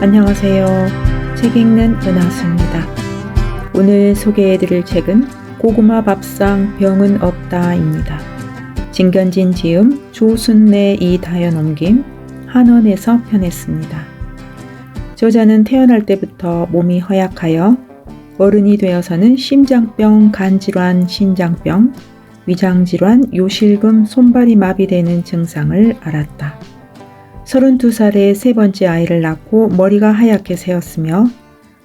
안녕하세요. 책 읽는 은하수입니다. 오늘 소개해드릴 책은 고구마 밥상 병은 없다입니다. 진견진 지음, 조순래 이다연 옮김, 한원에서 편했습니다. 저자는 태어날 때부터 몸이 허약하여 어른이 되어서는 심장병, 간질환, 신장병, 위장질환, 요실금, 손발이 마비되는 증상을 앓았다. 32살에 세 번째 아이를 낳고 머리가 하얗게 새었으며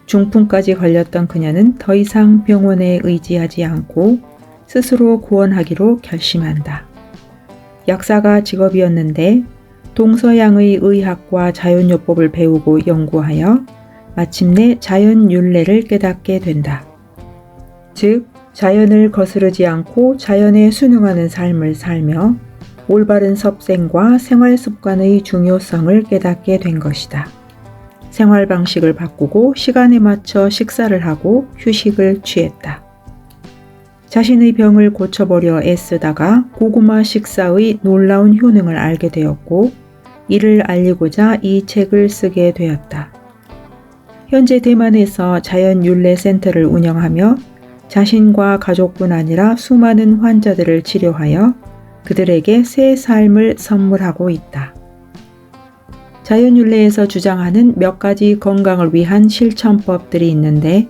중풍까지 걸렸던 그녀는 더 이상 병원에 의지하지 않고 스스로 구원하기로 결심한다. 약사가 직업이었는데 동서양의 의학과 자연요법을 배우고 연구하여 마침내 자연윤례를 깨닫게 된다. 즉, 자연을 거스르지 않고 자연에 순응하는 삶을 살며 올바른 섭생과 생활 습관의 중요성을 깨닫게 된 것이다. 생활 방식을 바꾸고 시간에 맞춰 식사를 하고 휴식을 취했다. 자신의 병을 고쳐보려 애쓰다가 고구마 식사의 놀라운 효능을 알게 되었고 이를 알리고자 이 책을 쓰게 되었다. 현재 대만에서 자연윤례센터를 운영하며 자신과 가족뿐 아니라 수많은 환자들을 치료하여 그들에게 새 삶을 선물하고 있다. 자연윤례에서 주장하는 몇 가지 건강을 위한 실천법들이 있는데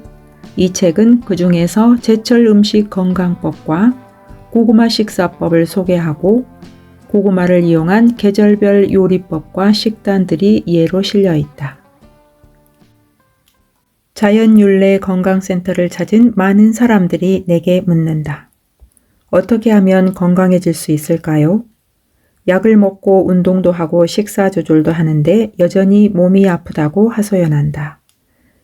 이 책은 그 중에서 제철 음식 건강법과 고구마 식사법을 소개하고 고구마를 이용한 계절별 요리법과 식단들이 예로 실려 있다. 자연윤례 건강센터를 찾은 많은 사람들이 내게 묻는다. 어떻게 하면 건강해질 수 있을까요? 약을 먹고 운동도 하고 식사 조절도 하는데 여전히 몸이 아프다고 하소연한다.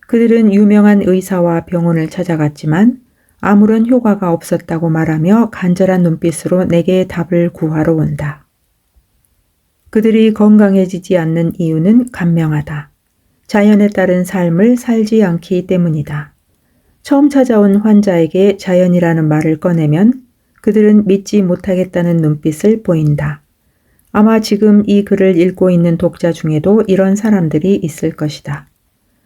그들은 유명한 의사와 병원을 찾아갔지만 아무런 효과가 없었다고 말하며 간절한 눈빛으로 내게 답을 구하러 온다. 그들이 건강해지지 않는 이유는 간명하다. 자연에 따른 삶을 살지 않기 때문이다. 처음 찾아온 환자에게 자연이라는 말을 꺼내면 그들은 믿지 못하겠다는 눈빛을 보인다. 아마 지금 이 글을 읽고 있는 독자 중에도 이런 사람들이 있을 것이다.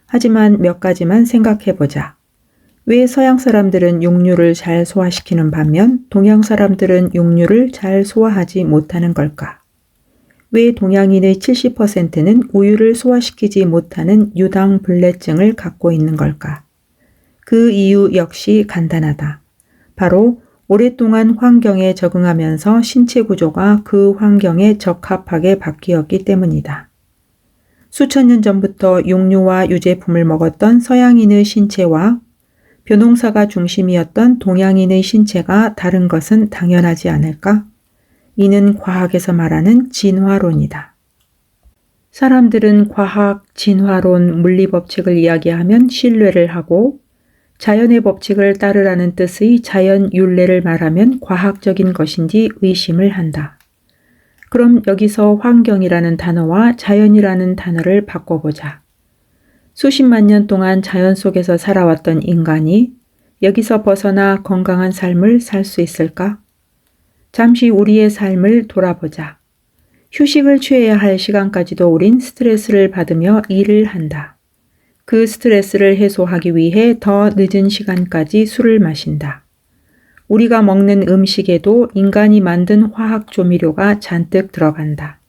하지만 몇 가지만 생각해보자. 왜 서양 사람들은 육류를 잘 소화시키는 반면 동양 사람들은 육류를 잘 소화하지 못하는 걸까? 왜 동양인의 70%는 우유를 소화시키지 못하는 유당불내증을 갖고 있는 걸까? 그 이유 역시 간단하다. 바로 오랫동안 환경에 적응하면서 신체 구조가 그 환경에 적합하게 바뀌었기 때문이다. 수천 년 전부터 육류와 유제품을 먹었던 서양인의 신체와 벼농사가 중심이었던 동양인의 신체가 다른 것은 당연하지 않을까? 이는 과학에서 말하는 진화론이다. 사람들은 과학, 진화론, 물리법칙을 이야기하면 신뢰를 하고 자연의 법칙을 따르라는 뜻의 자연윤례를 말하면 과학적인 것인지 의심을 한다. 그럼 여기서 환경이라는 단어와 자연이라는 단어를 바꿔보자. 수십만 년 동안 자연 속에서 살아왔던 인간이 여기서 벗어나 건강한 삶을 살 수 있을까? 잠시 우리의 삶을 돌아보자. 휴식을 취해야 할 시간까지도 우린 스트레스를 받으며 일을 한다. 그 스트레스를 해소하기 위해 더 늦은 시간까지 술을 마신다. 우리가 먹는 음식에도 인간이 만든 화학 조미료가 잔뜩 들어간다.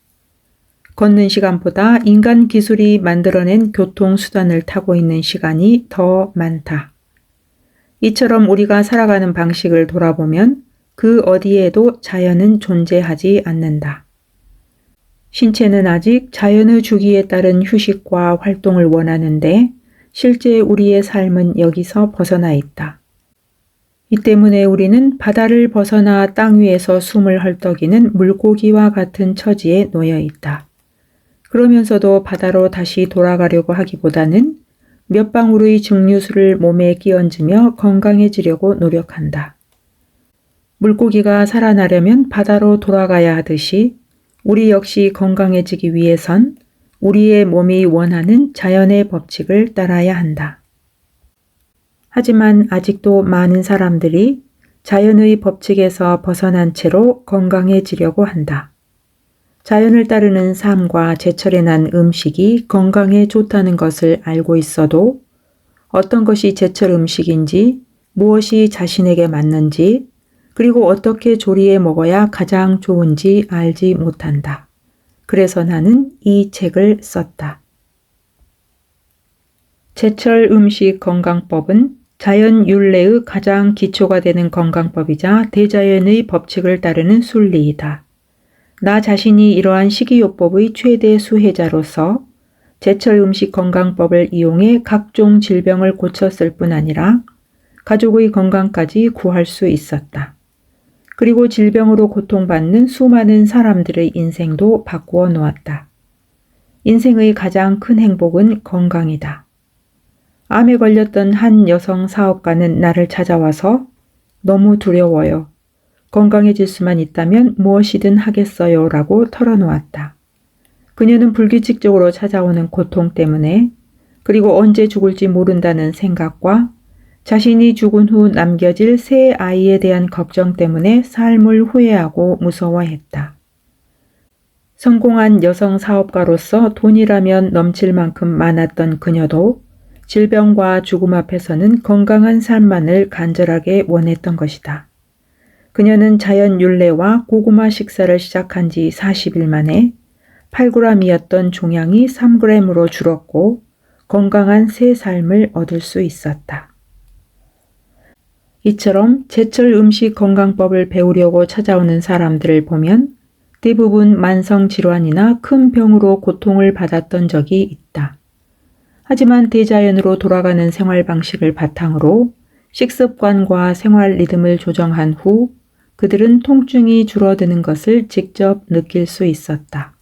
걷는 시간보다 인간 기술이 만들어낸 교통수단을 타고 있는 시간이 더 많다. 이처럼 우리가 살아가는 방식을 돌아보면 그 어디에도 자연은 존재하지 않는다. 신체는 아직 자연의 주기에 따른 휴식과 활동을 원하는데 실제 우리의 삶은 여기서 벗어나 있다. 이 때문에 우리는 바다를 벗어나 땅 위에서 숨을 헐떡이는 물고기와 같은 처지에 놓여 있다. 그러면서도 바다로 다시 돌아가려고 하기보다는 몇 방울의 증류수를 몸에 끼얹으며 건강해지려고 노력한다. 물고기가 살아나려면 바다로 돌아가야 하듯이 우리 역시 건강해지기 위해선 우리의 몸이 원하는 자연의 법칙을 따라야 한다. 하지만 아직도 많은 사람들이 자연의 법칙에서 벗어난 채로 건강해지려고 한다. 자연을 따르는 삶과 제철에 난 음식이 건강에 좋다는 것을 알고 있어도 어떤 것이 제철 음식인지, 무엇이 자신에게 맞는지, 그리고 어떻게 조리해 먹어야 가장 좋은지 알지 못한다. 그래서 나는 이 책을 썼다. 제철 음식 건강법은 자연윤례의 가장 기초가 되는 건강법이자 대자연의 법칙을 따르는 순리이다. 나 자신이 이러한 식이요법의 최대 수혜자로서 제철 음식 건강법을 이용해 각종 질병을 고쳤을 뿐 아니라 가족의 건강까지 구할 수 있었다. 그리고 질병으로 고통받는 수많은 사람들의 인생도 바꾸어 놓았다. 인생의 가장 큰 행복은 건강이다. 암에 걸렸던 한 여성 사업가는 나를 찾아와서 너무 두려워요. 건강해질 수만 있다면 무엇이든 하겠어요 라고 털어놓았다. 그녀는 불규칙적으로 찾아오는 고통 때문에 그리고 언제 죽을지 모른다는 생각과 자신이 죽은 후 남겨질 새 아이에 대한 걱정 때문에 삶을 후회하고 무서워했다. 성공한 여성 사업가로서 돈이라면 넘칠 만큼 많았던 그녀도 질병과 죽음 앞에서는 건강한 삶만을 간절하게 원했던 것이다. 그녀는 자연윤례와 고구마 식사를 시작한 지 40일 만에 8g이었던 종양이 3g으로 줄었고 건강한 새 삶을 얻을 수 있었다. 이처럼 제철 음식 건강법을 배우려고 찾아오는 사람들을 보면 대부분 만성질환이나 큰 병으로 고통을 받았던 적이 있다. 하지만 대자연으로 돌아가는 생활 방식을 바탕으로 식습관과 생활 리듬을 조정한 후 그들은 통증이 줄어드는 것을 직접 느낄 수 있었다.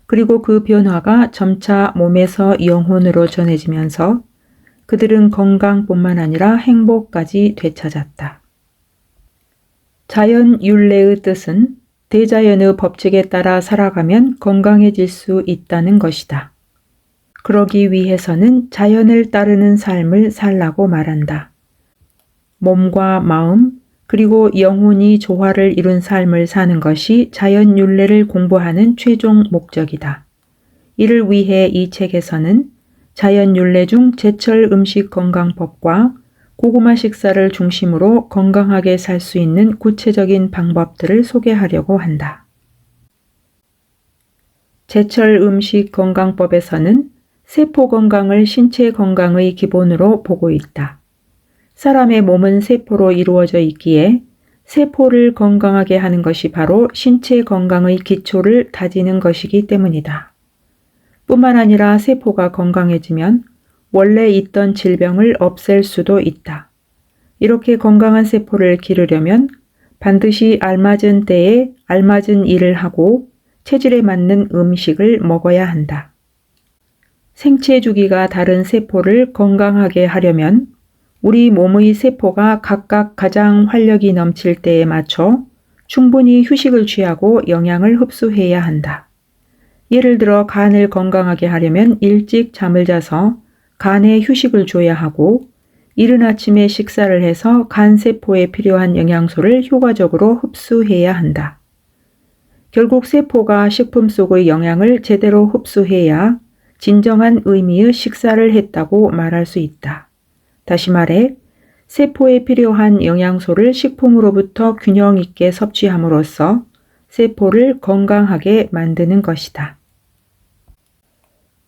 그리고 그 변화가 점차 몸에서 영혼으로 전해지면서 그들은 건강뿐만 아니라 행복까지 되찾았다. 자연윤례의 뜻은 대자연의 법칙에 따라 살아가면 건강해질 수 있다는 것이다. 그러기 위해서는 자연을 따르는 삶을 살라고 말한다. 몸과 마음, 그리고 영혼이 조화를 이룬 삶을 사는 것이 자연윤례를 공부하는 최종 목적이다. 이를 위해 이 책에서는 자연윤례 중 제철 음식 건강법과 고구마 식사를 중심으로 건강하게 살 수 있는 구체적인 방법들을 소개하려고 한다. 제철 음식 건강법에서는 세포 건강을 신체 건강의 기본으로 보고 있다. 사람의 몸은 세포로 이루어져 있기에 세포를 건강하게 하는 것이 바로 신체 건강의 기초를 다지는 것이기 때문이다. 뿐만 아니라 세포가 건강해지면 원래 있던 질병을 없앨 수도 있다. 이렇게 건강한 세포를 기르려면 반드시 알맞은 때에 알맞은 일을 하고 체질에 맞는 음식을 먹어야 한다. 생체 주기가 다른 세포를 건강하게 하려면 우리 몸의 세포가 각각 가장 활력이 넘칠 때에 맞춰 충분히 휴식을 취하고 영양을 흡수해야 한다. 예를 들어 간을 건강하게 하려면 일찍 잠을 자서 간에 휴식을 줘야 하고 이른 아침에 식사를 해서 간 세포에 필요한 영양소를 효과적으로 흡수해야 한다. 결국 세포가 식품 속의 영양을 제대로 흡수해야 진정한 의미의 식사를 했다고 말할 수 있다. 다시 말해 세포에 필요한 영양소를 식품으로부터 균형 있게 섭취함으로써 세포를 건강하게 만드는 것이다.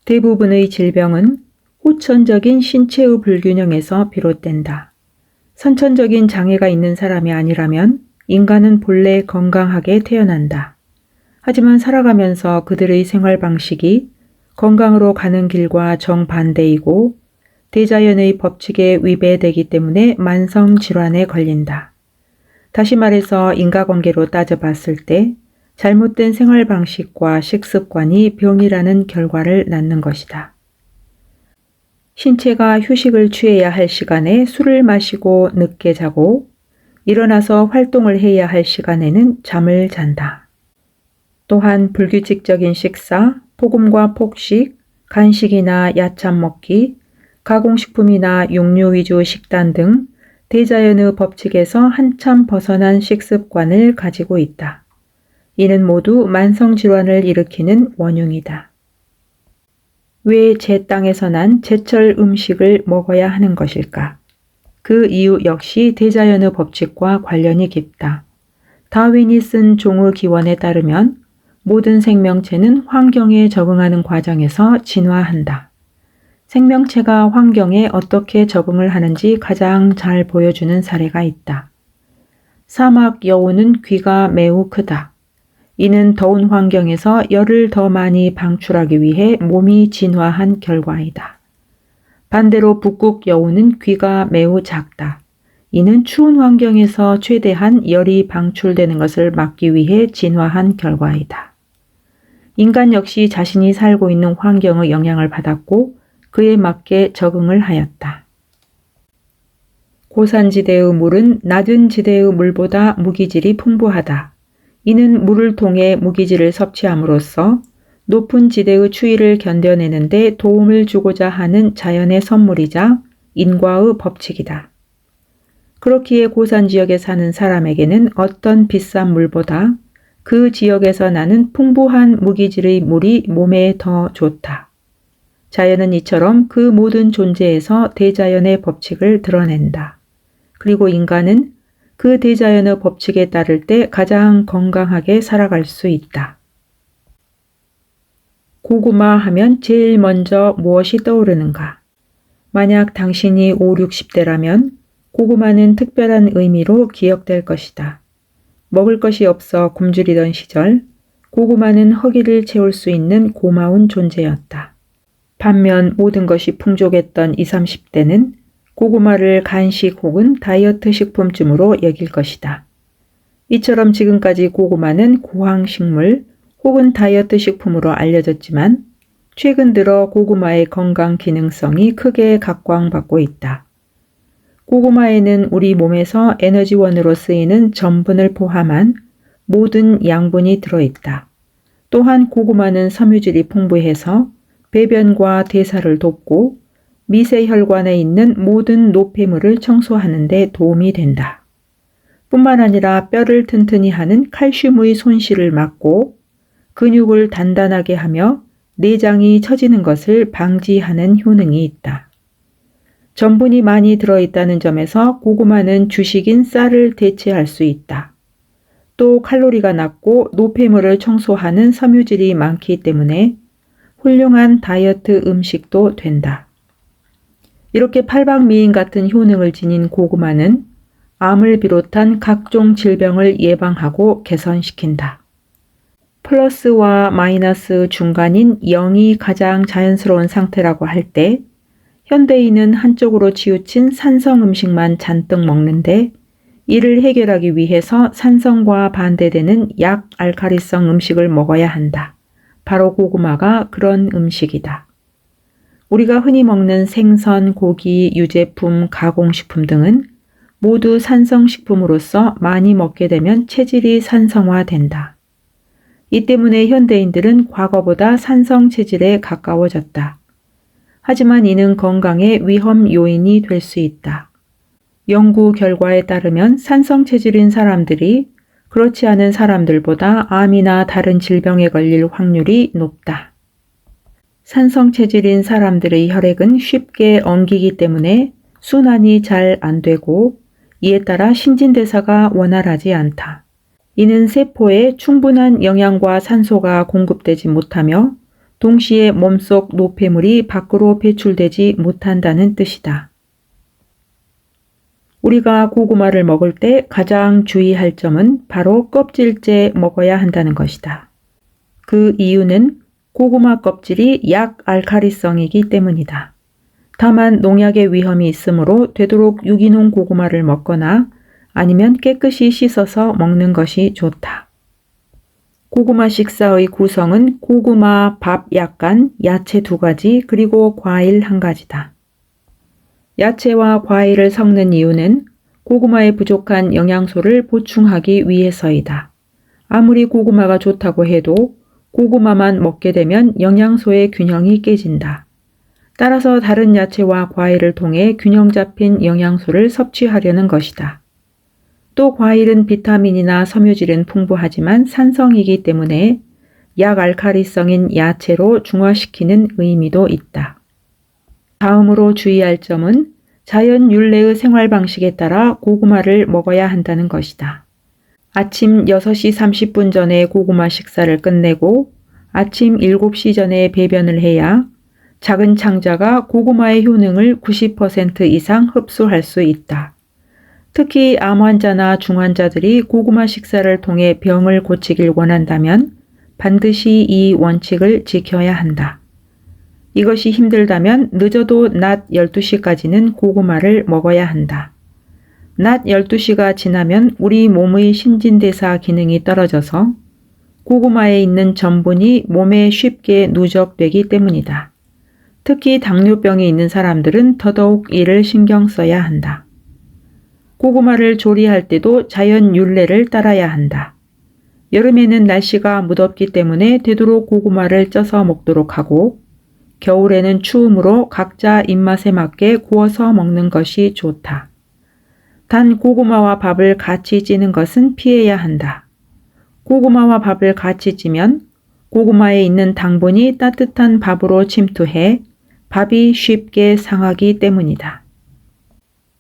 대부분의 질병은 후천적인 신체의 불균형에서 비롯된다. 선천적인 장애가 있는 사람이 아니라면 인간은 본래 건강하게 태어난다. 하지만 살아가면서 그들의 생활 방식이 건강으로 가는 길과 정반대이고 대자연의 법칙에 위배되기 때문에 만성 질환에 걸린다. 다시 말해서 인과관계로 따져봤을 때 잘못된 생활 방식과 식습관이 병이라는 결과를 낳는 것이다. 신체가 휴식을 취해야 할 시간에 술을 마시고 늦게 자고 일어나서 활동을 해야 할 시간에는 잠을 잔다. 또한 불규칙적인 식사, 폭음과 폭식, 간식이나 야참 먹기, 가공식품이나 육류 위주 식단 등 대자연의 법칙에서 한참 벗어난 식습관을 가지고 있다. 이는 모두 만성질환을 일으키는 원흉이다. 왜 제 땅에서 난 제철 음식을 먹어야 하는 것일까? 그 이유 역시 대자연의 법칙과 관련이 깊다. 다윈이 쓴 종의 기원에 따르면 모든 생명체는 환경에 적응하는 과정에서 진화한다. 생명체가 환경에 어떻게 적응을 하는지 가장 잘 보여주는 사례가 있다. 사막 여우는 귀가 매우 크다. 이는 더운 환경에서 열을 더 많이 방출하기 위해 몸이 진화한 결과이다. 반대로 북극 여우는 귀가 매우 작다. 이는 추운 환경에서 최대한 열이 방출되는 것을 막기 위해 진화한 결과이다. 인간 역시 자신이 살고 있는 환경의 영향을 받았고 그에 맞게 적응을 하였다. 고산지대의 물은 낮은 지대의 물보다 무기질이 풍부하다. 이는 물을 통해 무기질을 섭취함으로써 높은 지대의 추위를 견뎌내는 데 도움을 주고자 하는 자연의 선물이자 인과의 법칙이다. 그렇기에 고산 지역에 사는 사람에게는 어떤 비싼 물보다 그 지역에서 나는 풍부한 무기질의 물이 몸에 더 좋다. 자연은 이처럼 그 모든 존재에서 대자연의 법칙을 드러낸다. 그리고 인간은 그 대자연의 법칙에 따를 때 가장 건강하게 살아갈 수 있다. 고구마 하면 제일 먼저 무엇이 떠오르는가? 만약 당신이 5, 60대라면 고구마는 특별한 의미로 기억될 것이다. 먹을 것이 없어 굶주리던 시절, 고구마는 허기를 채울 수 있는 고마운 존재였다. 반면 모든 것이 풍족했던 20, 30대는 고구마를 간식 혹은 다이어트 식품쯤으로 여길 것이다. 이처럼 지금까지 고구마는 고황식물 혹은 다이어트 식품으로 알려졌지만 최근 들어 고구마의 건강 기능성이 크게 각광받고 있다. 고구마에는 우리 몸에서 에너지원으로 쓰이는 전분을 포함한 모든 양분이 들어있다. 또한 고구마는 섬유질이 풍부해서 배변과 대사를 돕고 미세혈관에 있는 모든 노폐물을 청소하는 데 도움이 된다. 뿐만 아니라 뼈를 튼튼히 하는 칼슘의 손실을 막고 근육을 단단하게 하며 내장이 처지는 것을 방지하는 효능이 있다. 전분이 많이 들어있다는 점에서 고구마는 주식인 쌀을 대체할 수 있다. 또 칼로리가 낮고 노폐물을 청소하는 섬유질이 많기 때문에 훌륭한 다이어트 음식도 된다. 이렇게 팔방미인 같은 효능을 지닌 고구마는 암을 비롯한 각종 질병을 예방하고 개선시킨다. 플러스와 마이너스 중간인 0이 가장 자연스러운 상태라고 할 때 현대인은 한쪽으로 치우친 산성 음식만 잔뜩 먹는데 이를 해결하기 위해서 산성과 반대되는 약알칼리성 음식을 먹어야 한다. 바로 고구마가 그런 음식이다. 우리가 흔히 먹는 생선, 고기, 유제품, 가공식품 등은 모두 산성식품으로서 많이 먹게 되면 체질이 산성화된다. 이 때문에 현대인들은 과거보다 산성 체질에 가까워졌다. 하지만 이는 건강의 위험 요인이 될 수 있다. 연구 결과에 따르면 산성 체질인 사람들이 그렇지 않은 사람들보다 암이나 다른 질병에 걸릴 확률이 높다. 산성 체질인 사람들의 혈액은 쉽게 엉기기 때문에 순환이 잘 안 되고 이에 따라 신진대사가 원활하지 않다. 이는 세포에 충분한 영양과 산소가 공급되지 못하며 동시에 몸속 노폐물이 밖으로 배출되지 못한다는 뜻이다. 우리가 고구마를 먹을 때 가장 주의할 점은 바로 껍질째 먹어야 한다는 것이다. 그 이유는 고구마 껍질이 약알칼리성이기 때문이다. 다만 농약의 위험이 있으므로 되도록 유기농 고구마를 먹거나 아니면 깨끗이 씻어서 먹는 것이 좋다. 고구마 식사의 구성은 고구마, 밥 약간, 야채 2가지, 그리고 과일 1가지다. 야채와 과일을 섞는 이유는 고구마에 부족한 영양소를 보충하기 위해서이다. 아무리 고구마가 좋다고 해도 고구마만 먹게 되면 영양소의 균형이 깨진다. 따라서 다른 야채와 과일을 통해 균형 잡힌 영양소를 섭취하려는 것이다. 또 과일은 비타민이나 섬유질은 풍부하지만 산성이기 때문에 약알칼리성인 야채로 중화시키는 의미도 있다. 다음으로 주의할 점은 자연 율례의 생활 방식에 따라 고구마를 먹어야 한다는 것이다. 아침 6시 30분 전에 고구마 식사를 끝내고 아침 7시 전에 배변을 해야 작은 창자가 고구마의 효능을 90% 이상 흡수할 수 있다. 특히 암 환자나 중환자들이 고구마 식사를 통해 병을 고치길 원한다면 반드시 이 원칙을 지켜야 한다. 이것이 힘들다면 늦어도 낮 12시까지는 고구마를 먹어야 한다. 낮 12시가 지나면 우리 몸의 신진대사 기능이 떨어져서 고구마에 있는 전분이 몸에 쉽게 누적되기 때문이다. 특히 당뇨병이 있는 사람들은 더더욱 이를 신경 써야 한다. 고구마를 조리할 때도 자연 율례를 따라야 한다. 여름에는 날씨가 무덥기 때문에 되도록 고구마를 쪄서 먹도록 하고 겨울에는 추우므로 각자 입맛에 맞게 구워서 먹는 것이 좋다. 단 고구마와 밥을 같이 찌는 것은 피해야 한다. 고구마와 밥을 같이 찌면 고구마에 있는 당분이 따뜻한 밥으로 침투해 밥이 쉽게 상하기 때문이다.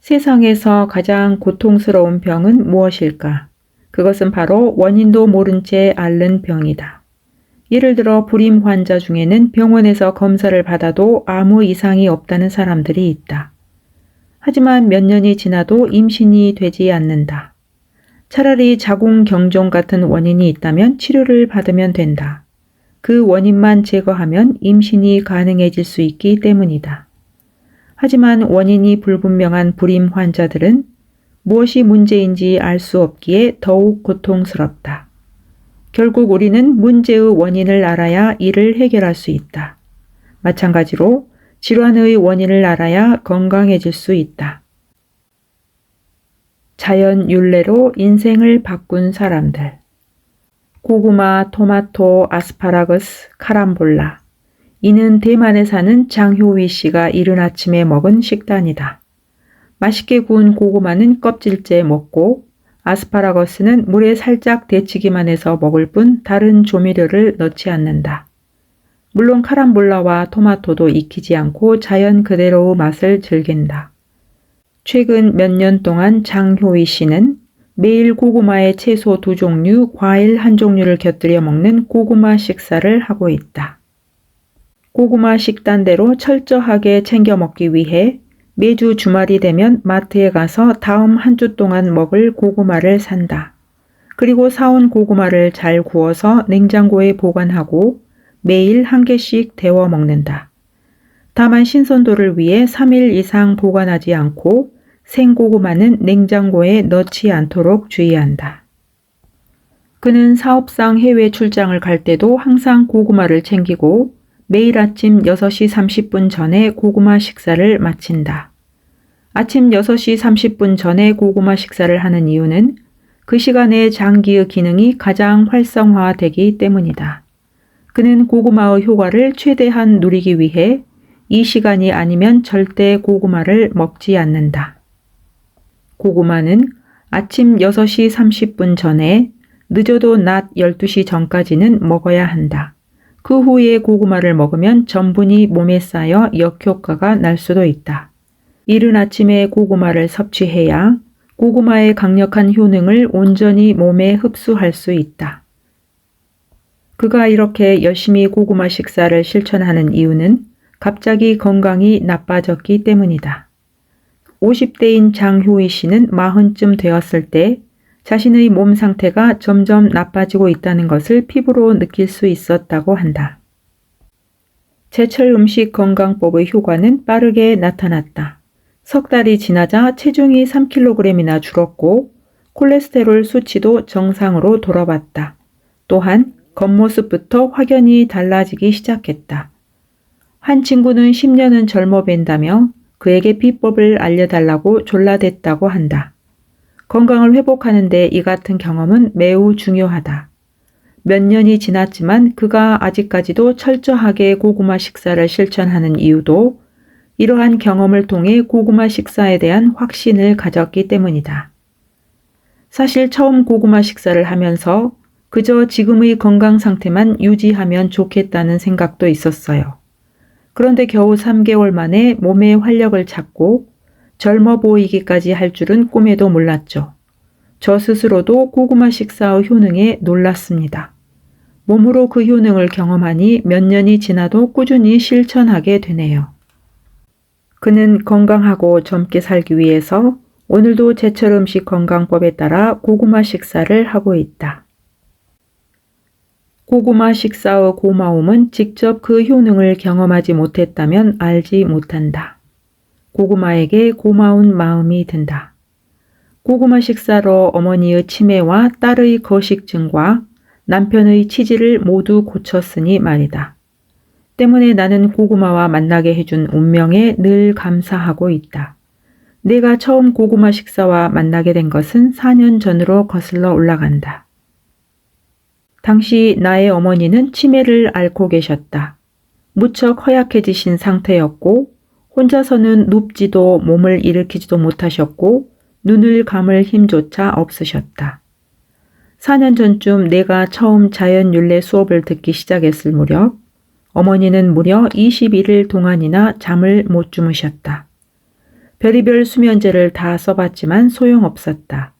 세상에서 가장 고통스러운 병은 무엇일까? 그것은 바로 원인도 모른 채 앓는 병이다. 예를 들어 불임 환자 중에는 병원에서 검사를 받아도 아무 이상이 없다는 사람들이 있다. 하지만 몇 년이 지나도 임신이 되지 않는다. 차라리 자궁경종 같은 원인이 있다면 치료를 받으면 된다. 그 원인만 제거하면 임신이 가능해질 수 있기 때문이다. 하지만 원인이 불분명한 불임 환자들은 무엇이 문제인지 알 수 없기에 더욱 고통스럽다. 결국 우리는 문제의 원인을 알아야 이를 해결할 수 있다. 마찬가지로 질환의 원인을 알아야 건강해질 수 있다. 자연 율례로 인생을 바꾼 사람들. 고구마, 토마토, 아스파라거스, 카람볼라. 이는 대만에 사는 장효위 씨가 이른 아침에 먹은 식단이다. 맛있게 구운 고구마는 껍질째 먹고 아스파라거스는 물에 살짝 데치기만 해서 먹을 뿐 다른 조미료를 넣지 않는다. 물론 카람볼라와 토마토도 익히지 않고 자연 그대로의 맛을 즐긴다. 최근 몇 년 동안 장효희 씨는 매일 고구마에 채소 2종류, 과일 1종류를 곁들여 먹는 고구마 식사를 하고 있다. 고구마 식단대로 철저하게 챙겨 먹기 위해 매주 주말이 되면 마트에 가서 다음 한 주 동안 먹을 고구마를 산다. 그리고 사온 고구마를 잘 구워서 냉장고에 보관하고 매일 1개씩 데워 먹는다. 다만 신선도를 위해 3일 이상 보관하지 않고 생고구마는 냉장고에 넣지 않도록 주의한다. 그는 사업상 해외 출장을 갈 때도 항상 고구마를 챙기고 매일 아침 6시 30분 전에 고구마 식사를 마친다. 아침 6시 30분 전에 고구마 식사를 하는 이유는 그 시간에 장기의 기능이 가장 활성화되기 때문이다. 그는 고구마의 효과를 최대한 누리기 위해 이 시간이 아니면 절대 고구마를 먹지 않는다. 고구마는 아침 6시 30분 전에 늦어도 낮 12시 전까지는 먹어야 한다. 그 후에 고구마를 먹으면 전분이 몸에 쌓여 역효과가 날 수도 있다. 이른 아침에 고구마를 섭취해야 고구마의 강력한 효능을 온전히 몸에 흡수할 수 있다. 그가 이렇게 열심히 고구마 식사를 실천하는 이유는 갑자기 건강이 나빠졌기 때문이다. 50대인 장효희 씨는 40쯤 되었을 때 자신의 몸 상태가 점점 나빠지고 있다는 것을 피부로 느낄 수 있었다고 한다. 제철 음식 건강법의 효과는 빠르게 나타났다. 석 달이 지나자 체중이 3kg이나 줄었고 콜레스테롤 수치도 정상으로 돌아왔다. 또한 겉모습부터 확연히 달라지기 시작했다. 한 친구는 10년은 젊어 뵌다며 그에게 비법을 알려달라고 졸라댔다고 한다. 건강을 회복하는 데 이 같은 경험은 매우 중요하다. 몇 년이 지났지만 그가 아직까지도 철저하게 고구마 식사를 실천하는 이유도 이러한 경험을 통해 고구마 식사에 대한 확신을 가졌기 때문이다. 사실 처음 고구마 식사를 하면서 그저 지금의 건강 상태만 유지하면 좋겠다는 생각도 있었어요. 그런데 겨우 3개월 만에 몸에 활력을 찾고 젊어 보이기까지 할 줄은 꿈에도 몰랐죠. 저 스스로도 고구마 식사의 효능에 놀랐습니다. 몸으로 그 효능을 경험하니 몇 년이 지나도 꾸준히 실천하게 되네요. 그는 건강하고 젊게 살기 위해서 오늘도 제철 음식 건강법에 따라 고구마 식사를 하고 있다. 고구마 식사의 고마움은 직접 그 효능을 경험하지 못했다면 알지 못한다. 고구마에게 고마운 마음이 든다. 고구마 식사로 어머니의 치매와 딸의 거식증과 남편의 치질을 모두 고쳤으니 말이다. 때문에 나는 고구마와 만나게 해준 운명에 늘 감사하고 있다. 내가 처음 고구마 식사와 만나게 된 것은 4년 전으로 거슬러 올라간다. 당시 나의 어머니는 치매를 앓고 계셨다. 무척 허약해지신 상태였고 혼자서는 눕지도 몸을 일으키지도 못하셨고 눈을 감을 힘조차 없으셨다. 4년 전쯤 내가 처음 자연윤례 수업을 듣기 시작했을 무렵 어머니는 무려 21일 동안이나 잠을 못 주무셨다. 별의별 수면제를 다 써봤지만 소용없었다.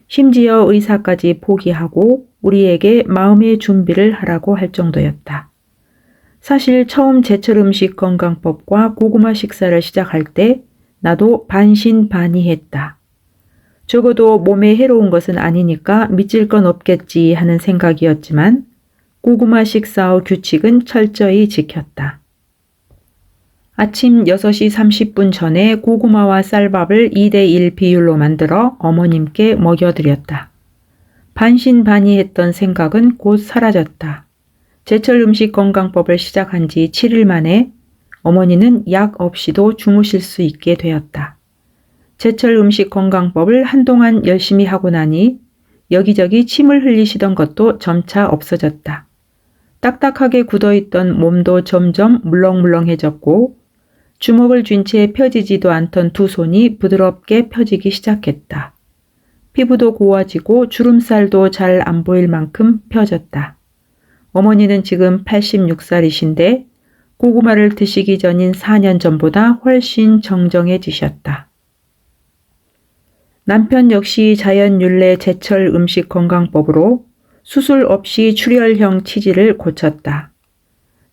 심지어 의사까지 포기하고 우리에게 마음의 준비를 하라고 할 정도였다. 사실 처음 제철 음식 건강법과 고구마 식사를 시작할 때 나도 반신반의했다. 적어도 몸에 해로운 것은 아니니까 믿질 건 없겠지 하는 생각이었지만 고구마 식사의 규칙은 철저히 지켰다. 아침 6시 30분 전에 고구마와 쌀밥을 2대1 비율로 만들어 어머님께 먹여드렸다. 반신반의했던 생각은 곧 사라졌다. 제철 음식 건강법을 시작한 지 7일 만에 어머니는 약 없이도 주무실 수 있게 되었다. 제철 음식 건강법을 한동안 열심히 하고 나니 여기저기 침을 흘리시던 것도 점차 없어졌다. 딱딱하게 굳어있던 몸도 점점 물렁물렁해졌고 주먹을 쥔 채 펴지지도 않던 두 손이 부드럽게 펴지기 시작했다. 피부도 고와지고 주름살도 잘 안 보일 만큼 펴졌다. 어머니는 지금 86살이신데 고구마를 드시기 전인 4년 전보다 훨씬 정정해지셨다. 남편 역시 자연윤례 제철 음식 건강법으로 수술 없이 출혈형 치질을 고쳤다.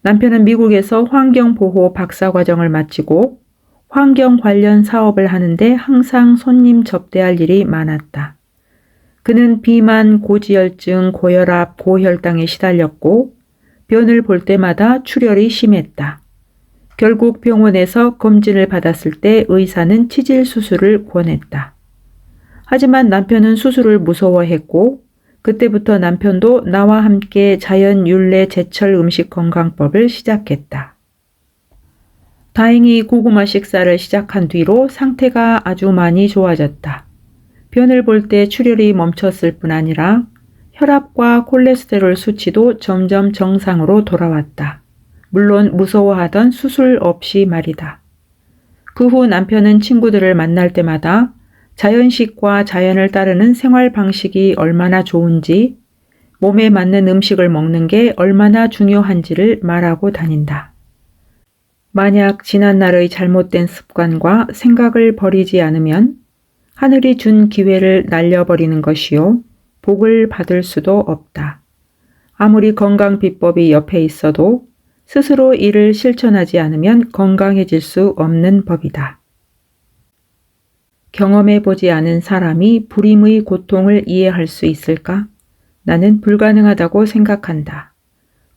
남편은 미국에서 환경보호 박사과정을 마치고 환경 관련 사업을 하는데 항상 손님 접대할 일이 많았다. 그는 비만, 고지혈증, 고혈압, 고혈당에 시달렸고 변을 볼 때마다 출혈이 심했다. 결국 병원에서 검진을 받았을 때 의사는 치질 수술을 권했다. 하지만 남편은 수술을 무서워했고 그때부터 남편도 나와 함께 자연윤례 제철 음식 건강법을 시작했다. 다행히 고구마 식사를 시작한 뒤로 상태가 아주 많이 좋아졌다. 변을 볼 때 출혈이 멈췄을 뿐 아니라 혈압과 콜레스테롤 수치도 점점 정상으로 돌아왔다. 물론 무서워하던 수술 없이 말이다. 그 후 남편은 친구들을 만날 때마다 자연식과 자연을 따르는 생활 방식이 얼마나 좋은지, 몸에 맞는 음식을 먹는 게 얼마나 중요한지를 말하고 다닌다. 만약 지난날의 잘못된 습관과 생각을 버리지 않으면 하늘이 준 기회를 날려버리는 것이요, 복을 받을 수도 없다. 아무리 건강 비법이 옆에 있어도 스스로 이를 실천하지 않으면 건강해질 수 없는 법이다. 경험해보지 않은 사람이 불임의 고통을 이해할 수 있을까? 나는 불가능하다고 생각한다.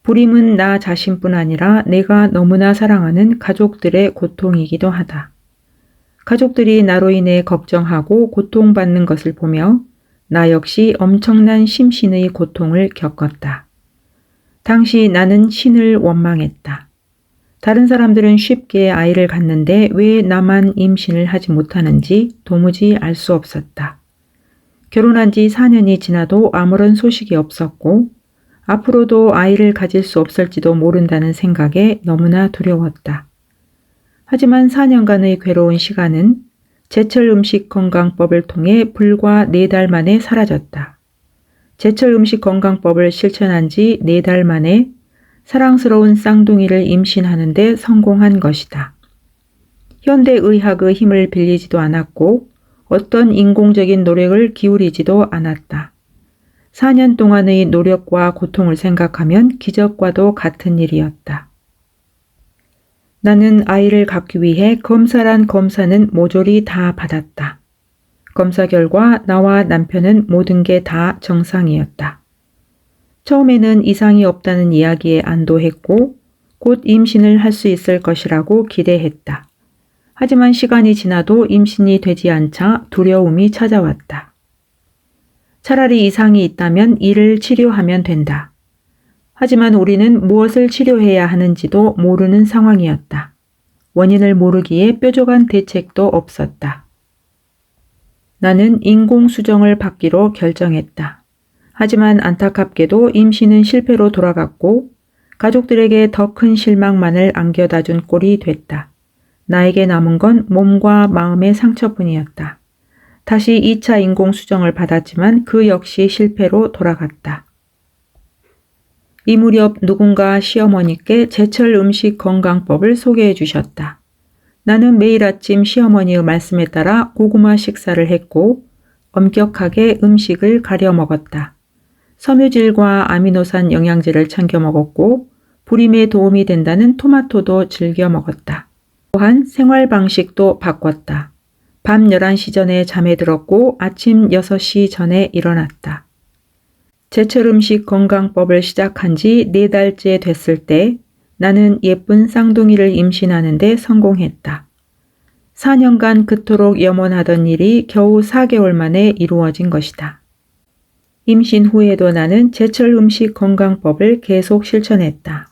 불임은 나 자신뿐 아니라 내가 너무나 사랑하는 가족들의 고통이기도 하다. 가족들이 나로 인해 걱정하고 고통받는 것을 보며 나 역시 엄청난 심신의 고통을 겪었다. 당시 나는 신을 원망했다. 다른 사람들은 쉽게 아이를 갖는데 왜 나만 임신을 하지 못하는지 도무지 알 수 없었다. 결혼한 지 4년이 지나도 아무런 소식이 없었고 앞으로도 아이를 가질 수 없을지도 모른다는 생각에 너무나 두려웠다. 하지만 4년간의 괴로운 시간은 제철 음식 건강법을 통해 불과 4달 만에 사라졌다. 제철 음식 건강법을 실천한 지 4달 만에 사랑스러운 쌍둥이를 임신하는 데 성공한 것이다. 현대의학의 힘을 빌리지도 않았고 어떤 인공적인 노력을 기울이지도 않았다. 4년 동안의 노력과 고통을 생각하면 기적과도 같은 일이었다. 나는 아이를 갖기 위해 검사란 검사는 모조리 다 받았다. 검사 결과 나와 남편은 모든 게 다 정상이었다. 처음에는 이상이 없다는 이야기에 안도했고 곧 임신을 할 수 있을 것이라고 기대했다. 하지만 시간이 지나도 임신이 되지 않자 두려움이 찾아왔다. 차라리 이상이 있다면 이를 치료하면 된다. 하지만 우리는 무엇을 치료해야 하는지도 모르는 상황이었다. 원인을 모르기에 뾰족한 대책도 없었다. 나는 인공수정을 받기로 결정했다. 하지만 안타깝게도 임신은 실패로 돌아갔고 가족들에게 더 큰 실망만을 안겨다 준 꼴이 됐다. 나에게 남은 건 몸과 마음의 상처뿐이었다. 다시 2차 인공수정을 받았지만 그 역시 실패로 돌아갔다. 이 무렵 누군가 시어머니께 제철 음식 건강법을 소개해 주셨다. 나는 매일 아침 시어머니의 말씀에 따라 고구마 식사를 했고 엄격하게 음식을 가려 먹었다. 섬유질과 아미노산 영양제를 챙겨 먹었고 불임에 도움이 된다는 토마토도 즐겨 먹었다. 또한 생활 방식도 바꿨다. 밤 11시 전에 잠에 들었고 아침 6시 전에 일어났다. 제철 음식 건강법을 시작한 지 4달째 됐을 때 나는 예쁜 쌍둥이를 임신하는 데 성공했다. 4년간 그토록 염원하던 일이 겨우 4개월 만에 이루어진 것이다. 임신 후에도 나는 제철 음식 건강법을 계속 실천했다.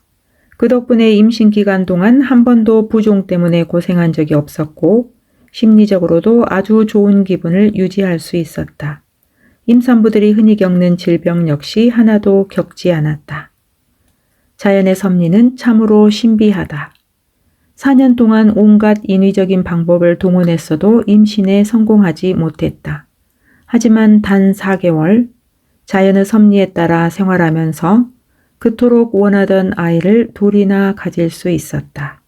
그 덕분에 임신 기간 동안 한 번도 부종 때문에 고생한 적이 없었고 심리적으로도 아주 좋은 기분을 유지할 수 있었다. 임산부들이 흔히 겪는 질병 역시 하나도 겪지 않았다. 자연의 섭리는 참으로 신비하다. 4년 동안 온갖 인위적인 방법을 동원했어도 임신에 성공하지 못했다. 하지만 단 4개월, 자연의 섭리에 따라 생활하면서 그토록 원하던 아이를 둘이나 가질 수 있었다.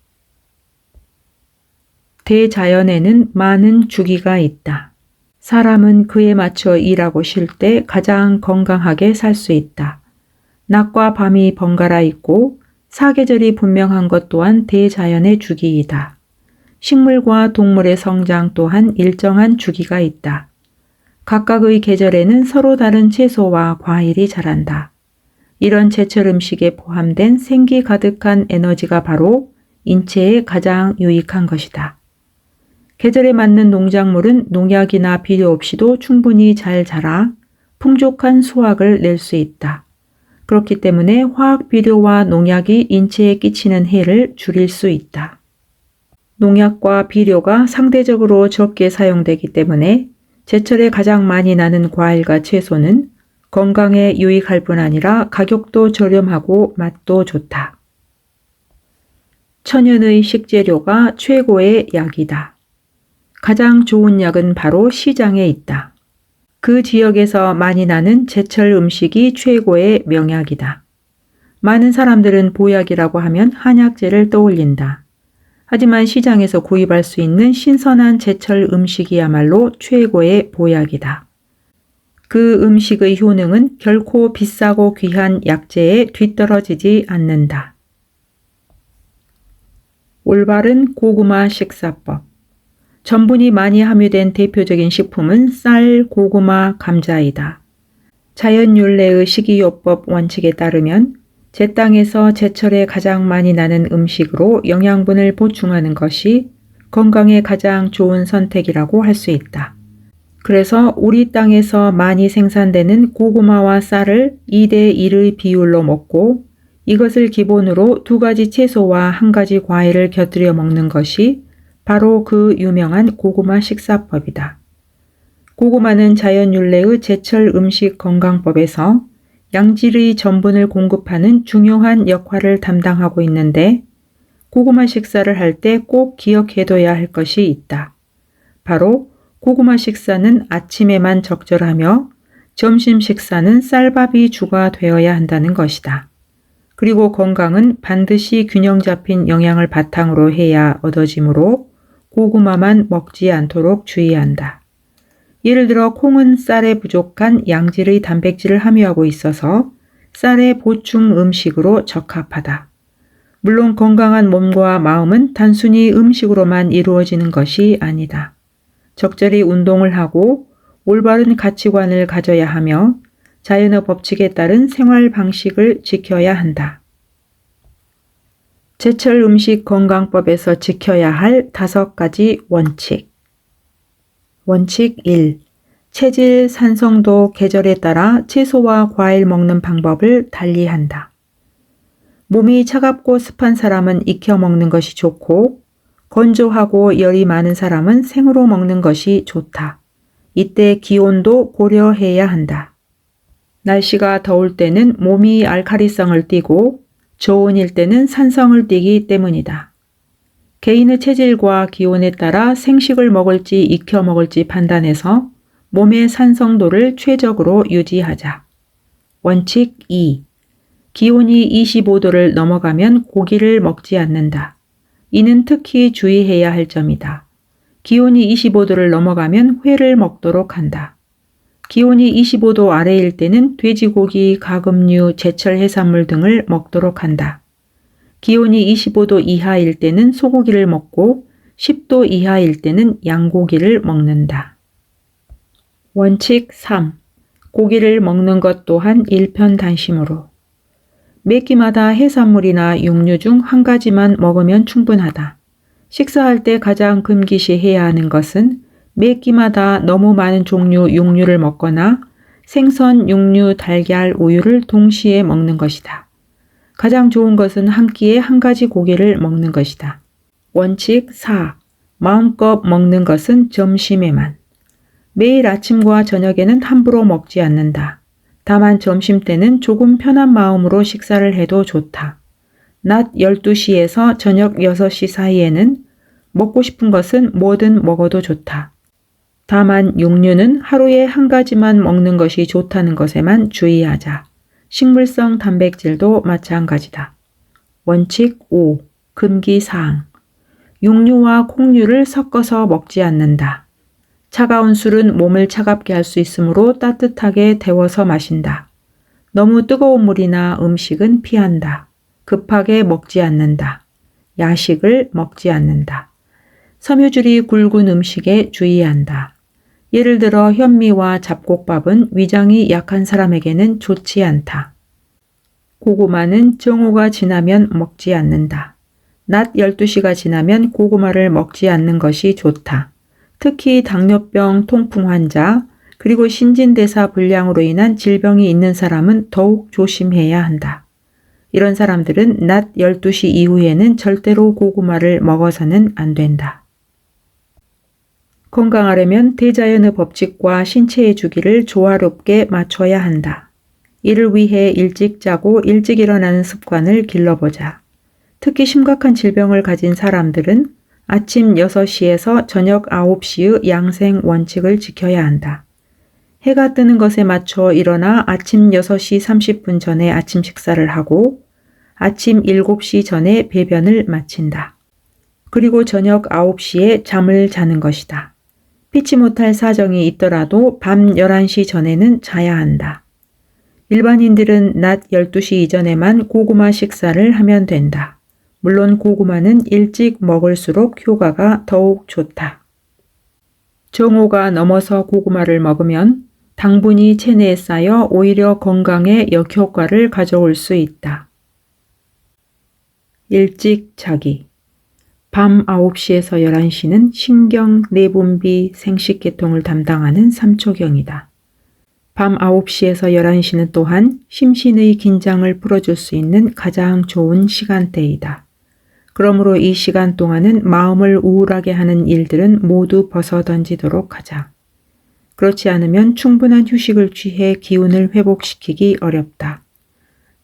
대자연에는 많은 주기가 있다. 사람은 그에 맞춰 일하고 쉴 때 가장 건강하게 살 수 있다. 낮과 밤이 번갈아 있고 사계절이 분명한 것 또한 대자연의 주기이다. 식물과 동물의 성장 또한 일정한 주기가 있다. 각각의 계절에는 서로 다른 채소와 과일이 자란다. 이런 제철 음식에 포함된 생기 가득한 에너지가 바로 인체에 가장 유익한 것이다. 계절에 맞는 농작물은 농약이나 비료 없이도 충분히 잘 자라 풍족한 수확을 낼 수 있다. 그렇기 때문에 화학 비료와 농약이 인체에 끼치는 해를 줄일 수 있다. 농약과 비료가 상대적으로 적게 사용되기 때문에 제철에 가장 많이 나는 과일과 채소는 건강에 유익할 뿐 아니라 가격도 저렴하고 맛도 좋다. 천연의 식재료가 최고의 약이다. 가장 좋은 약은 바로 시장에 있다. 그 지역에서 많이 나는 제철 음식이 최고의 명약이다. 많은 사람들은 보약이라고 하면 한약재를 떠올린다. 하지만 시장에서 구입할 수 있는 신선한 제철 음식이야말로 최고의 보약이다. 그 음식의 효능은 결코 비싸고 귀한 약재에 뒤떨어지지 않는다. 올바른 고구마 식사법. 전분이 많이 함유된 대표적인 식품은 쌀, 고구마, 감자이다. 자연윤례의 식이요법 원칙에 따르면 제 땅에서 제철에 가장 많이 나는 음식으로 영양분을 보충하는 것이 건강에 가장 좋은 선택이라고 할 수 있다. 그래서 우리 땅에서 많이 생산되는 고구마와 쌀을 2대1의 비율로 먹고 이것을 기본으로 2가지 채소와 1가지 과일을 곁들여 먹는 것이 바로 그 유명한 고구마 식사법이다. 고구마는 자연윤례의 제철 음식 건강법에서 양질의 전분을 공급하는 중요한 역할을 담당하고 있는데 고구마 식사를 할 때 꼭 기억해둬야 할 것이 있다. 바로 고구마 식사는 아침에만 적절하며 점심 식사는 쌀밥이 주가 되어야 한다는 것이다. 그리고 건강은 반드시 균형 잡힌 영양을 바탕으로 해야 얻어지므로 고구마만 먹지 않도록 주의한다. 예를 들어 콩은 쌀에 부족한 양질의 단백질을 함유하고 있어서 쌀의 보충 음식으로 적합하다. 물론 건강한 몸과 마음은 단순히 음식으로만 이루어지는 것이 아니다. 적절히 운동을 하고 올바른 가치관을 가져야 하며 자연의 법칙에 따른 생활 방식을 지켜야 한다. 제철 음식 건강법에서 지켜야 할 5가지 원칙. 원칙 1. 체질, 산성도, 계절에 따라 채소와 과일 먹는 방법을 달리한다. 몸이 차갑고 습한 사람은 익혀 먹는 것이 좋고 건조하고 열이 많은 사람은 생으로 먹는 것이 좋다. 이때 기온도 고려해야 한다. 날씨가 더울 때는 몸이 알칼리성을 띠고 저온일 때는 산성을 띠기 때문이다. 개인의 체질과 기온에 따라 생식을 먹을지 익혀 먹을지 판단해서 몸의 산성도를 최적으로 유지하자. 원칙 2. 기온이 25도를 넘어가면 고기를 먹지 않는다. 이는 특히 주의해야 할 점이다. 기온이 25도를 넘어가면 회를 먹도록 한다. 기온이 25도 아래일 때는 돼지고기, 가금류, 제철 해산물 등을 먹도록 한다. 기온이 25도 이하일 때는 소고기를 먹고 10도 이하일 때는 양고기를 먹는다. 원칙 3. 고기를 먹는 것 또한 일편단심으로. 매 끼마다 해산물이나 육류 중 한 가지만 먹으면 충분하다. 식사할 때 가장 금기시해야 하는 것은 매 끼마다 너무 많은 종류 육류를 먹거나 생선, 육류, 달걀, 우유를 동시에 먹는 것이다. 가장 좋은 것은 한 끼에 한 가지 고기를 먹는 것이다. 원칙 4. 마음껏 먹는 것은 점심에만. 매일 아침과 저녁에는 함부로 먹지 않는다. 다만 점심때는 조금 편한 마음으로 식사를 해도 좋다. 낮 12시에서 저녁 6시 사이에는 먹고 싶은 것은 뭐든 먹어도 좋다. 다만 육류는 하루에 한 가지만 먹는 것이 좋다는 것에만 주의하자. 식물성 단백질도 마찬가지다. 원칙 5. 금기사항. 육류와 콩류를 섞어서 먹지 않는다. 차가운 술은 몸을 차갑게 할 수 있으므로 따뜻하게 데워서 마신다. 너무 뜨거운 물이나 음식은 피한다. 급하게 먹지 않는다. 야식을 먹지 않는다. 섬유질이 굵은 음식에 주의한다. 예를 들어 현미와 잡곡밥은 위장이 약한 사람에게는 좋지 않다. 고구마는 정오가 지나면 먹지 않는다. 낮 12시가 지나면 고구마를 먹지 않는 것이 좋다. 특히 당뇨병, 통풍 환자, 그리고 신진대사 불량으로 인한 질병이 있는 사람은 더욱 조심해야 한다. 이런 사람들은 낮 12시 이후에는 절대로 고구마를 먹어서는 안 된다. 건강하려면 대자연의 법칙과 신체의 주기를 조화롭게 맞춰야 한다. 이를 위해 일찍 자고 일찍 일어나는 습관을 길러보자. 특히 심각한 질병을 가진 사람들은 아침 6시에서 저녁 9시의 양생 원칙을 지켜야 한다. 해가 뜨는 것에 맞춰 일어나 아침 6시 30분 전에 아침 식사를 하고 아침 7시 전에 배변을 마친다. 그리고 저녁 9시에 잠을 자는 것이다. 피치 못할 사정이 있더라도 밤 11시 전에는 자야 한다. 일반인들은 낮 12시 이전에만 고구마 식사를 하면 된다. 물론 고구마는 일찍 먹을수록 효과가 더욱 좋다. 정오가 넘어서 고구마를 먹으면 당분이 체내에 쌓여 오히려 건강에 역효과를 가져올 수 있다. 일찍 자기. 밤 9시에서 11시는 신경, 내분비, 생식계통을 담당하는 삼초경이다. 밤 9시에서 11시는 또한 심신의 긴장을 풀어줄 수 있는 가장 좋은 시간대이다. 그러므로 이 시간 동안은 마음을 우울하게 하는 일들은 모두 벗어던지도록 하자. 그렇지 않으면 충분한 휴식을 취해 기운을 회복시키기 어렵다.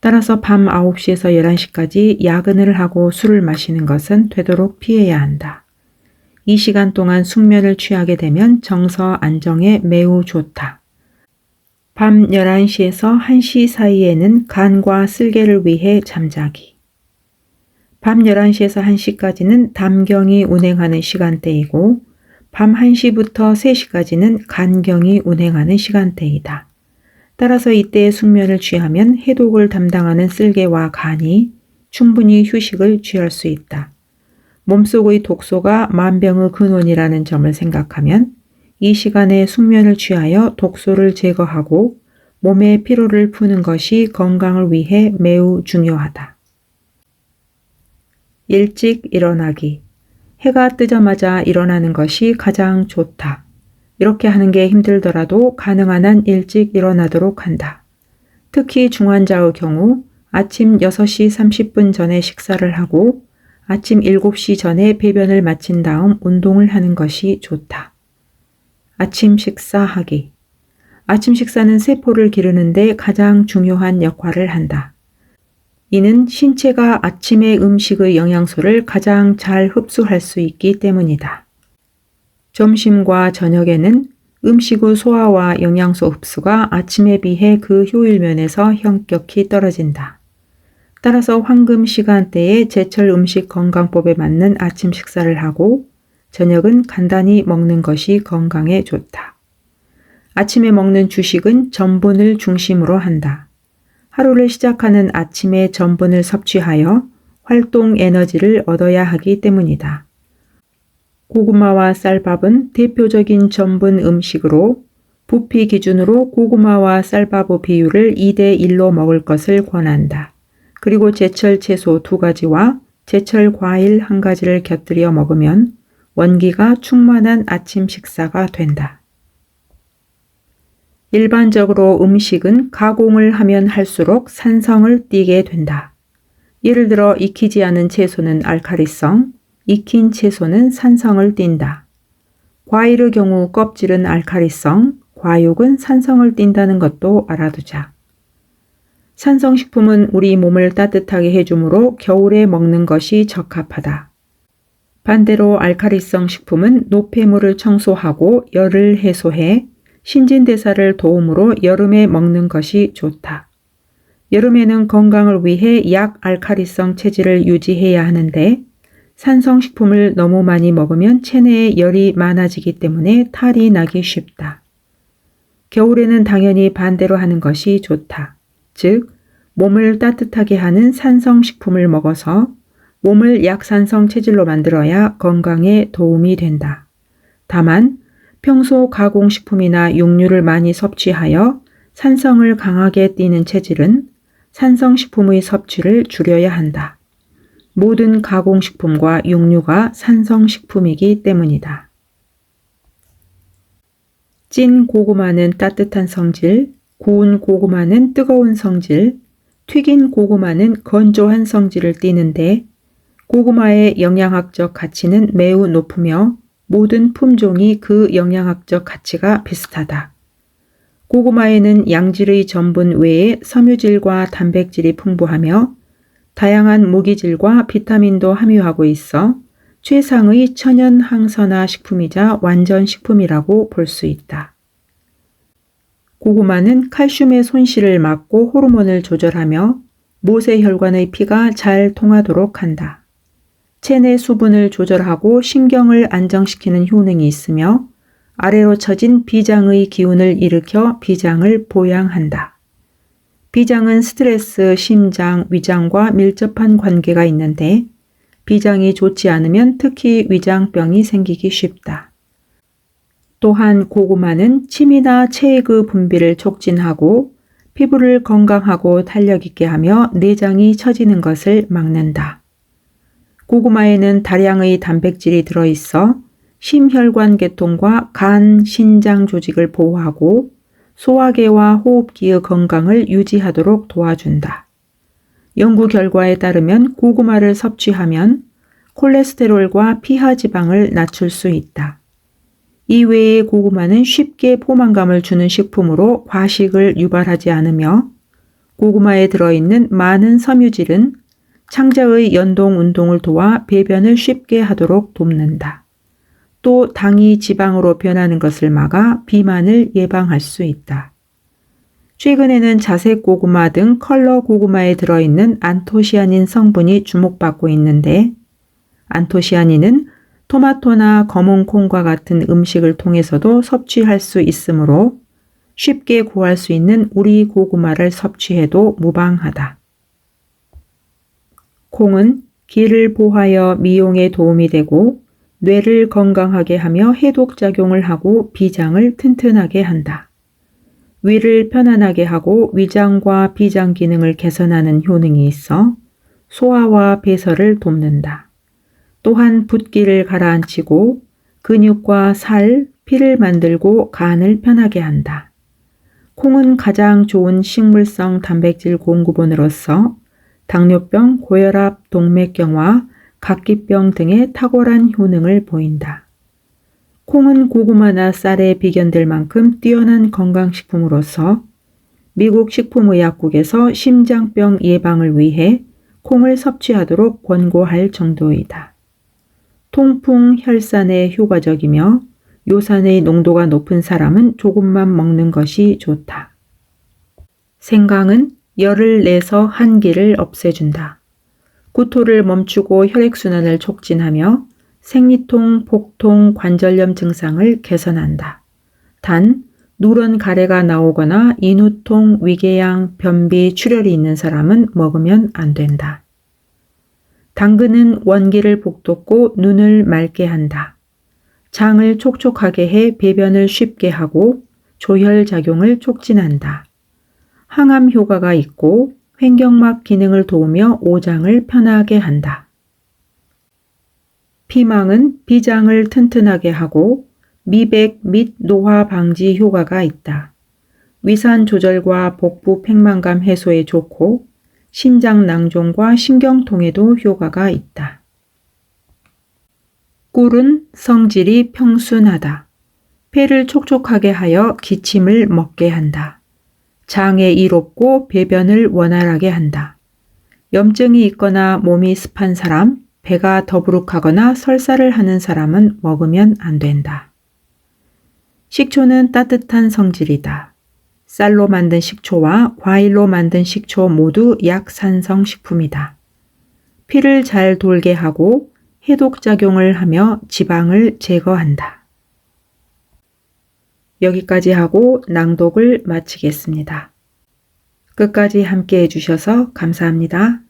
따라서 밤 9시에서 11시까지 야근을 하고 술을 마시는 것은 되도록 피해야 한다. 이 시간 동안 숙면을 취하게 되면 정서 안정에 매우 좋다. 밤 11시에서 1시 사이에는 간과 쓸개를 위해 잠자기. 밤 11시에서 1시까지는 담경이 운행하는 시간대이고 밤 1시부터 3시까지는 간경이 운행하는 시간대이다. 따라서 이때의 숙면을 취하면 해독을 담당하는 쓸개와 간이 충분히 휴식을 취할 수 있다. 몸속의 독소가 만병의 근원이라는 점을 생각하면 이 시간에 숙면을 취하여 독소를 제거하고 몸의 피로를 푸는 것이 건강을 위해 매우 중요하다. 일찍 일어나기. 해가 뜨자마자 일어나는 것이 가장 좋다. 이렇게 하는 게 힘들더라도 가능한 한 일찍 일어나도록 한다. 특히 중환자의 경우 아침 6시 30분 전에 식사를 하고 아침 7시 전에 배변을 마친 다음 운동을 하는 것이 좋다. 아침 식사하기. 아침 식사는 세포를 기르는데 가장 중요한 역할을 한다. 이는 신체가 아침의 음식의 영양소를 가장 잘 흡수할 수 있기 때문이다. 점심과 저녁에는 음식의 소화와 영양소 흡수가 아침에 비해 그 효율 면에서 현격히 떨어진다. 따라서 황금 시간대에 제철 음식 건강법에 맞는 아침 식사를 하고 저녁은 간단히 먹는 것이 건강에 좋다. 아침에 먹는 주식은 전분을 중심으로 한다. 하루를 시작하는 아침에 전분을 섭취하여 활동 에너지를 얻어야 하기 때문이다. 고구마와 쌀밥은 대표적인 전분 음식으로 부피 기준으로 고구마와 쌀밥의 비율을 2대1로 먹을 것을 권한다. 그리고 제철 채소 2가지와 제철 과일 1가지를 곁들여 먹으면 원기가 충만한 아침 식사가 된다. 일반적으로 음식은 가공을 하면 할수록 산성을 띠게 된다. 예를 들어 익히지 않은 채소는 알칼리성, 익힌 채소는 산성을 띈다. 과일의 경우 껍질은 알칼리성, 과육은 산성을 띈다는 것도 알아두자. 산성식품은 우리 몸을 따뜻하게 해주므로 겨울에 먹는 것이 적합하다. 반대로 알칼리성 식품은 노폐물을 청소하고 열을 해소해 신진대사를 도움으로 여름에 먹는 것이 좋다. 여름에는 건강을 위해 약알칼리성 체질을 유지해야 하는데 산성식품을 너무 많이 먹으면 체내에 열이 많아지기 때문에 탈이 나기 쉽다. 겨울에는 당연히 반대로 하는 것이 좋다. 즉, 몸을 따뜻하게 하는 산성식품을 먹어서 몸을 약산성 체질로 만들어야 건강에 도움이 된다. 다만 평소 가공식품이나 육류를 많이 섭취하여 산성을 강하게 띠는 체질은 산성식품의 섭취를 줄여야 한다. 모든 가공식품과 육류가 산성식품이기 때문이다. 찐 고구마는 따뜻한 성질, 구운 고구마는 뜨거운 성질, 튀긴 고구마는 건조한 성질을 띠는데 고구마의 영양학적 가치는 매우 높으며 모든 품종이 그 영양학적 가치가 비슷하다. 고구마에는 양질의 전분 외에 섬유질과 단백질이 풍부하며 다양한 무기질과 비타민도 함유하고 있어 최상의 천연 항산화 식품이자 완전 식품이라고 볼 수 있다. 고구마는 칼슘의 손실을 막고 호르몬을 조절하며 모세혈관의 피가 잘 통하도록 한다. 체내 수분을 조절하고 신경을 안정시키는 효능이 있으며 아래로 처진 비장의 기운을 일으켜 비장을 보양한다. 비장은 스트레스, 심장, 위장과 밀접한 관계가 있는데 비장이 좋지 않으면 특히 위장병이 생기기 쉽다. 또한 고구마는 침이나 체액의 분비를 촉진하고 피부를 건강하고 탄력 있게 하며 내장이 처지는 것을 막는다. 고구마에는 다량의 단백질이 들어있어 심혈관 계통과 간, 신장 조직을 보호하고 소화계와 호흡기의 건강을 유지하도록 도와준다. 연구 결과에 따르면 고구마를 섭취하면 콜레스테롤과 피하지방을 낮출 수 있다. 이외에 고구마는 쉽게 포만감을 주는 식품으로 과식을 유발하지 않으며 고구마에 들어있는 많은 섬유질은 창자의 연동 운동을 도와 배변을 쉽게 하도록 돕는다. 또 당이 지방으로 변하는 것을 막아 비만을 예방할 수 있다. 최근에는 자색 고구마 등 컬러 고구마에 들어있는 안토시아닌 성분이 주목받고 있는데 안토시아닌은 토마토나 검은 콩과 같은 음식을 통해서도 섭취할 수 있으므로 쉽게 구할 수 있는 우리 고구마를 섭취해도 무방하다. 콩은 기를 보하여 미용에 도움이 되고 뇌를 건강하게 하며 해독작용을 하고 비장을 튼튼하게 한다. 위를 편안하게 하고 위장과 비장 기능을 개선하는 효능이 있어 소화와 배설을 돕는다. 또한 붓기를 가라앉히고 근육과 살, 피를 만들고 간을 편하게 한다. 콩은 가장 좋은 식물성 단백질 공급원으로서 당뇨병, 고혈압, 동맥경화, 각기병 등의 탁월한 효능을 보인다. 콩은 고구마나 쌀에 비견될 만큼 뛰어난 건강식품으로서 미국 식품의약국에서 심장병 예방을 위해 콩을 섭취하도록 권고할 정도이다. 통풍, 혈산에 효과적이며 요산의 농도가 높은 사람은 조금만 먹는 것이 좋다. 생강은 열을 내서 한기를 없애준다. 구토를 멈추고 혈액순환을 촉진하며 생리통, 복통, 관절염 증상을 개선한다. 단, 누런 가래가 나오거나 인후통, 위궤양, 변비, 출혈이 있는 사람은 먹으면 안 된다. 당근은 원기를 북돋고 눈을 맑게 한다. 장을 촉촉하게 해 배변을 쉽게 하고 조혈작용을 촉진한다. 항암 효과가 있고 횡격막 기능을 도우며 오장을 편하게 한다. 피망은 비장을 튼튼하게 하고 미백 및 노화 방지 효과가 있다. 위산 조절과 복부 팽만감 해소에 좋고 신장 낭종과 신경통에도 효과가 있다. 꿀은 성질이 평순하다. 폐를 촉촉하게 하여 기침을 먹게 한다. 장에 이롭고 배변을 원활하게 한다. 염증이 있거나 몸이 습한 사람, 배가 더부룩하거나 설사를 하는 사람은 먹으면 안 된다. 식초는 따뜻한 성질이다. 쌀로 만든 식초와 과일로 만든 식초 모두 약산성 식품이다. 피를 잘 돌게 하고 해독작용을 하며 지방을 제거한다. 여기까지 하고 낭독을 마치겠습니다. 끝까지 함께 해주셔서 감사합니다.